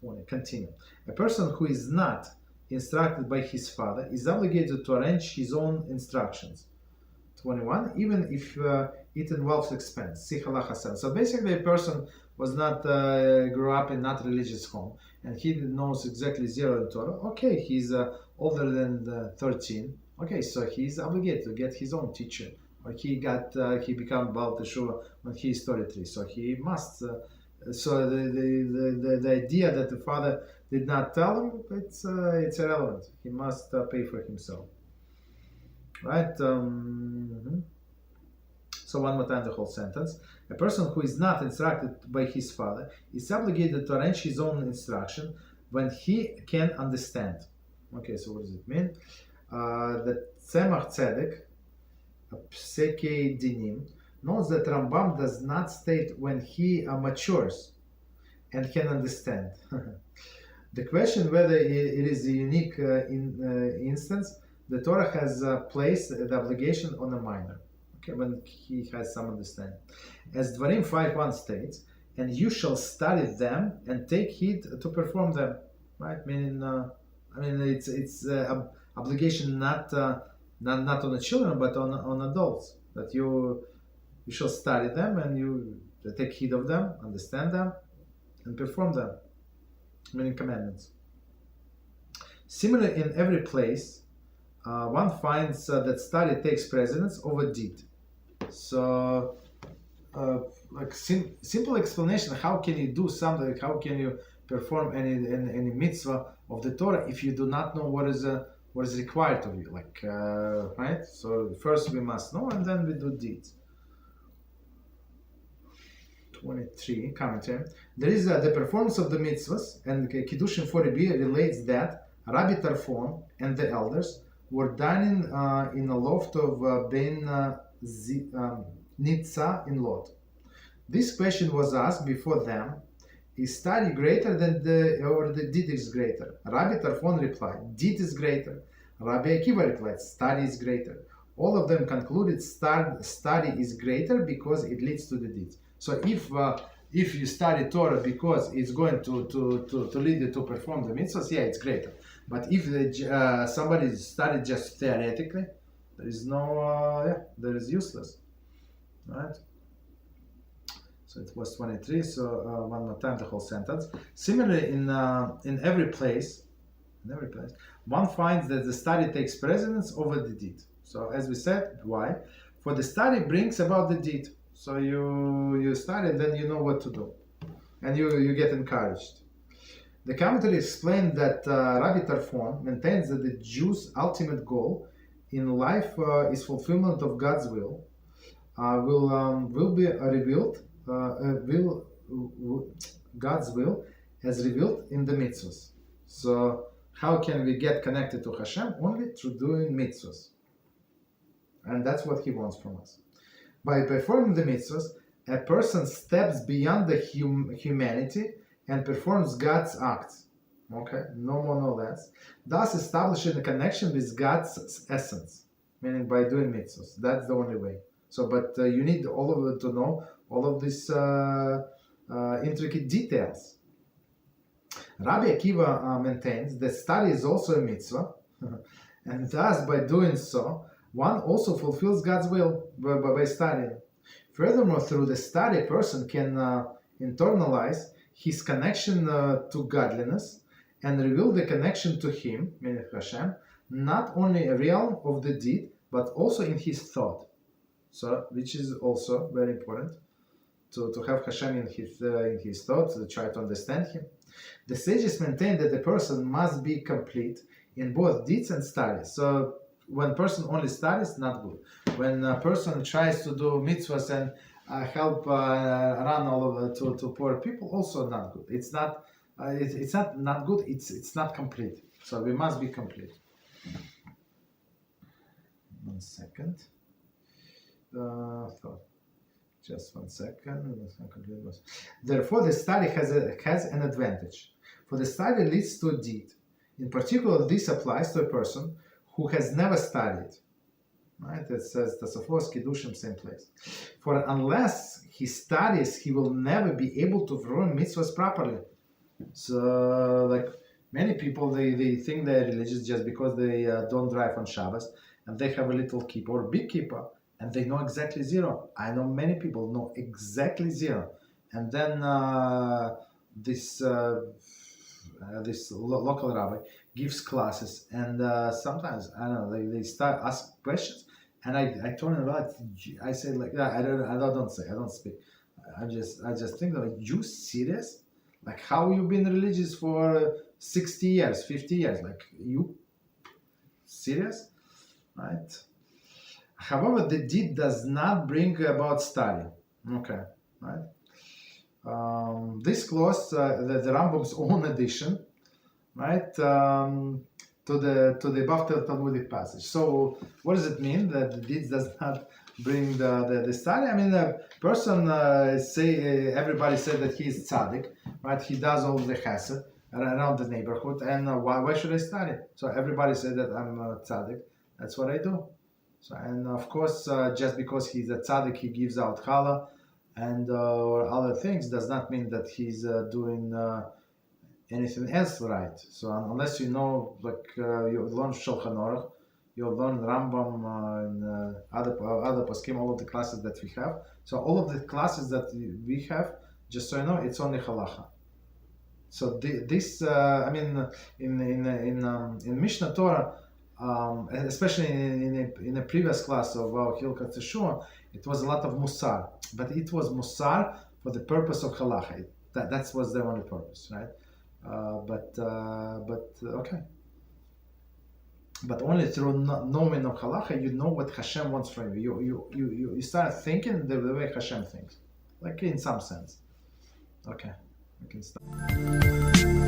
20. Continue. A person who is not instructed by his father is obligated to arrange his own instructions. 21. Even if it involves expense. See Halachah 7. So basically, a person was not grew up in not religious home, and he knows exactly zero in Torah. Okay, he's older than 13. Okay, so he's obligated to get his own teacher. Or he became Baal Teshuvah when he is 33. So he must. So the idea that the father did not tell him, it's irrelevant. He must pay for himself. Right? So one more time the whole sentence. A person who is not instructed by his father is obligated to arrange his own instruction when he can understand. Okay, so what does it mean? The Tzemach Tzedek, Psekei Dinim, notes that Rambam does not state when he matures and can understand. The question whether it is a unique instance, the Torah has placed the obligation on a minor, okay, when he has some understanding. As Dvarim 5:1 states, and you shall study them and take heed to perform them. Right? Meaning, it's obligation not on the children but on adults, that you shall study them and you take heed of them, understand them, and perform them, meaning commandments. Similarly, in every place, one finds that study takes precedence over deed. So, simple explanation: how can you do something? How can you perform any mitzvah of the Torah if you do not know what is required of you? Right? So first we must know, and then we do deeds. 23 commentary. There is the performance of the mitzvahs, and Kiddushin 40b relates that Rabbi Tarfon and the elders were dining in a loft of Ben Nitza in Lot. This question was asked before them: is study greater than the deed is greater? Rabbi Tarfon replied, deed is greater. Rabbi Akiva replied, study is greater. All of them concluded study is greater because it leads to the deeds. So if you study Torah because it's going to lead you to perform the mitzvahs, yeah, it's greater. But if somebody studied just theoretically, there is there is useless, right? So it was 23. So one more time the whole sentence. Similarly, in every place, one finds that the study takes precedence over the deed. So as we said, why? For the study brings about the deed. So you study, then you know what to do, and you get encouraged. The commentary explained that Rabbi Tarfon maintains that the Jew's ultimate goal in life is fulfillment of God's will. Will be revealed. God's will as revealed in the mitzvahs. So how can we get connected to HaShem? Only through doing mitzvahs, and that's what He wants from us. By performing the mitzvahs, a person steps beyond the humanity and performs God's acts. Okay, no more, no less. Thus establishing a connection with God's essence, meaning by doing mitzvahs. That's the only way. So, but you need all of it to know all of these intricate details. Rabbi Akiva maintains that study is also a mitzvah, and thus by doing so, one also fulfills God's will by studying. Furthermore, through the study, a person can internalize his connection to godliness and reveal the connection to Him, meaning HaShem, not only a realm of the deed, but also in his thought. So, which is also very important to have HaShem in his thoughts, to try to understand Him. The sages maintain that a person must be complete in both deeds and studies. So, when a person only studies, not good. When a person tries to do mitzvahs and help run all over to poor people, also not good. It's not good. It's not complete. So we must be complete. 1 second. Just 1 second. Therefore, the study has an advantage. For the study leads to a deed. In particular, this applies to a person who has never studied. Right? It says Tosafos, Kiddushim, same place. For unless he studies, he will never be able to perform mitzvahs properly. So, like many people, they think they're religious just because they don't drive on Shabbos and they have a little kippah or big kippah and they know exactly zero. I know many people know exactly zero. And then this local rabbi gives classes, and sometimes I don't know they start ask questions, and I turn around, I say like that. I don't speak. I just think like, you serious? Like how you been religious for 60 years, 50 years? Like you serious, right? However, the deed does not bring about study. Okay, right? This clause, the Rambam's own addition, right, to the above Talmudic passage. So, what does it mean that the deeds does not bring the study? I mean, the person everybody said that he is tzaddik, right? He does all the chesed around the neighborhood, and why should I study? So everybody said that I'm a tzaddik. That's what I do. So, and of course, just because he's a tzaddik, he gives out challah and or other things does not mean that he's doing anything else right. So unless you know, like you learn Shulchan Aruch, you learn Rambam and other poskim, all of the classes that we have. So all of the classes that we have, just so you know, it's only Halachah. So this, I mean, in Mishnah Torah, especially in a previous class of Hilchot Shiur, it was a lot of musar, but it was musar for the purpose of Halachah. That was the only purpose, right? But okay. But only through knowing of Halachah, you know what HaShem wants from you. You start thinking the way HaShem thinks, like in some sense. Okay, we can start.